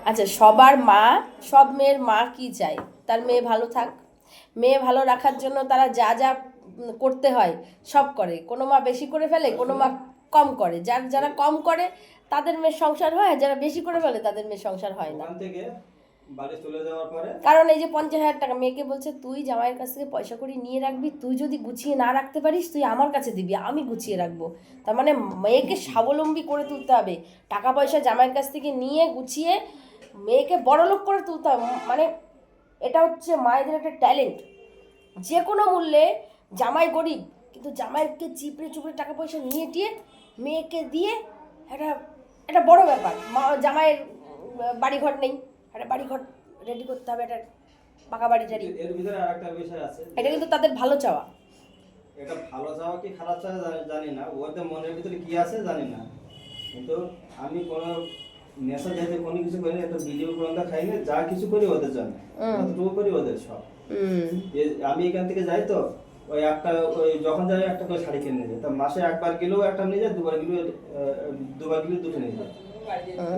আচ্ছা, সবার মা, সব মেয়ের মা কি চায়? তার মেয়ে ভালো থাক। মেয়ে ভালো রাখার জন্য তারা যা যা করতে হয় সব করে। কোনো মা বেশি করে ফেলে, কোনো মা কম করে। যারা কম করে তাদের মেয়ের সংসার হয়, আর যারা বেশি করে ফেলে তাদের মেয়ের সংসার হয় না। ওখান থেকে বাড়ি চলে যাওয়ার পরে কারণ এই যে 50,000 টাকা মেয়েকে বলছে তুই জামাইয়ের কাছ থেকে পয়সা করে নিয়ে রাখবি, তুই যদি গুছিয়ে না রাখতে পারিস তুই আমার কাছে দিবি, আমি গুছিয়ে রাখবো। তার মানে মেয়েকে স্বাবলম্বী করে তুলতে হবে। টাকা পয়সা জামাইয়ের কাছ থেকে নিয়ে গুছিয়ে মেয়েকে বড়লোক করে তুলতে হবে। মানে এটা হচ্ছে মায়েদের একটা ট্যালেন্ট। যে কোনো মূল্যে, জামাই গরিব কিন্তু জামাইকে চিপড়ে চুপড়ে টাকা পয়সা নিয়ে টিয়ে মেয়েকে দিয়ে একটা একটা বড় ব্যাপার। জামাইয়ের বাড়িঘর নেই, একটা বাড়িঘর রেডি করতে হবে, একটা পাকা বাড়ি টাড়ি। এর ভিতরে আরেকটা বিষয় আছে, এটা কিন্তু তাদের ভালো চাওয়া। এটা ভালো চাওয়া কি খারাপ চাওয়া জানি না, ওদের মনের ভিতরে কি আছে জানি না, কিন্তু আমি কোনো নেশা যেতে কোনো কিছু করি না, একটা ভিডিও পর্যন্ত খাই না, যা কিছু করি ওদের জন্য, যতটুকু করি ওদের সব। আমি এখান থেকে যাই তো ওই একটা, ওই যখন যাই একটা করে শাড়ি কিনে নিয়ে যাই, তা মাসে একবার গেলেও একটা নিয়ে যায়, দুবার গেলেও দুটো নিয়ে যায়।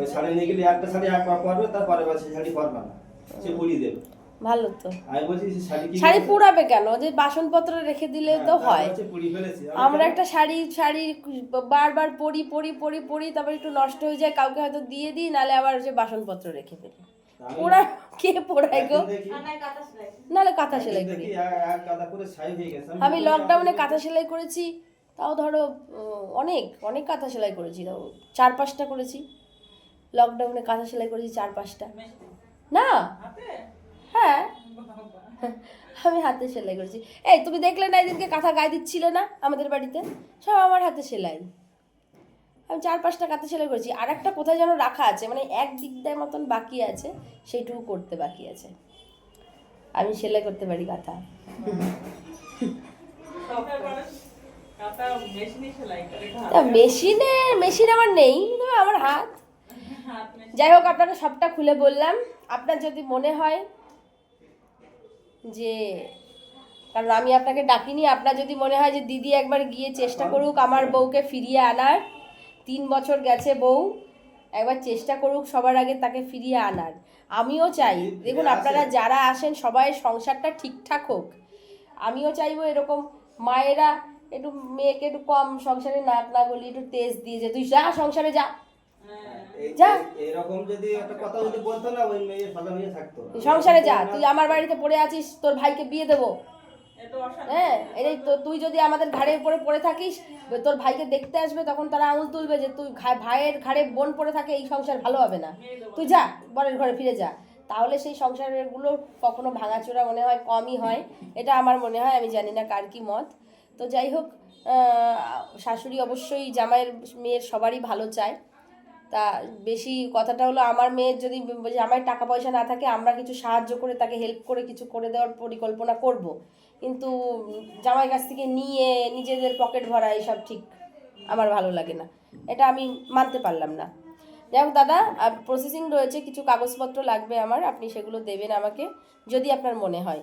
ওই শাড়ি নিয়ে গেলে একটা শাড়ি একবার পরবে, তারপরে আবার সেই শাড়ি পরবে না, সে পুড়িয়ে দেবে। ভালো তো। আমি বলছি শাড়ি পুরাবে কেন? যে বাসনপত্র রেখে দিলে তো হয়। আমরা একটা শাড়ি শাড়ি বারবার পরি পরি পরি পরি, তারপর একটু নষ্ট হয়ে যায়, কাউকে হয়তো দিয়ে দিই, নালে আবার যে বাসনপত্র রেখে ফেলি। পোড়া কে পোড়ায় গো? নালে কাঁথা সেলাই করি। আমি লকডাউনে কাঁথা সেলাই করেছি, তাও ধরো অনেক অনেক কাঁথা সেলাই করেছি, তাও 4-5টা করেছি। লকডাউনে কাঁথা সেলাই করেছি 4-5টা। না, হ্যাঁ, আমি হাতে সেলাই করেছি। এই তুমি দেখলে না এদিনকে কাঁথা গায়ে দিচ্ছিলে না আমাদের বাড়িতে? সব আমার হাতে সেলাই। আমি 4-5টা কাঁথা সেলাই করেছি। আর একটা কোথায় যেন রাখা আছে, মানে এক দিকটার মতন বাকি আছে, সেইটুকু করতে বাকি আছে। আমি সেলাই করতে পারি কাঁথা। মেশিন আমার নেই, তবে আমার হাত। যাই হোক, আপনাকে সবটা খুলে বললাম। আপনার যদি মনে হয় যে, কারণ আমি আপনাকে ডাকিনি, আপনার যদি মনে হয় যে দিদি একবার গিয়ে চেষ্টা করুক আমার বউকে ফিরিয়ে আনার, 3 বছর গেছে বউ, একবার চেষ্টা করুক সবার আগে তাকে ফিরিয়ে আনার। আমিও চাই, দেখুন আপনারা যারা আসেন সবাই সংসারটা ঠিকঠাক হোক। আমিও চাইবো এরকম মায়েরা একটু মেয়েকে একটু কম সংসারে নাক না গলি একটু তেজ দিয়ে, যে তুই যা সংসারে যা, যা এরকম যদি একটা কথা যদি বলতো না, ওই মেয়ে ভালো মেয়ে থাকতো। সংসারে যা, তুই আমার বাড়িতে পড়ে আছিস, তোর ভাইকে বিয়ে দেবো। হ্যাঁ, এই তো তুই যদি আমাদের ঘাড়ের উপরে পড়ে থাকিস, তোর ভাইকে দেখতে আসবে, তখন তারা আঙুল তুলবে যে তুই ভাইয়ের ঘাড়ে বোন পড়ে থাকে, এই সংসার ভালো হবে না, তুই যা বরের ঘরে ফিরে যা। তাহলে সেই সংসারগুলো কখনো ভাঙাচোরা মনে হয় কমই হয়, এটা আমার মনে হয়। আমি জানি না কার কি মত। তো যাই হোক, শাশুড়ি অবশ্যই জামাইয়ের মেয়ের সবারই ভালো চায়। তা বেশি কথাটা হলো, আমার মেয়ের যদি জামাই টাকা পয়সা না থাকে, আমরা কিছু সাহায্য করে তাকে হেল্প করে কিছু করে দেওয়ার পরিকল্পনা করব, কিন্তু জামাইয়ের কাছ থেকে নিয়ে নিজেদের পকেট ভরা এসব ঠিক আমার ভালো লাগে না, এটা আমি মানতে পারলাম না। যাই হোক দাদা, প্রসেসিং রয়েছে, কিছু কাগজপত্র লাগবে আমার, আপনি সেগুলো দেবেন আমাকে যদি আপনার মনে হয়।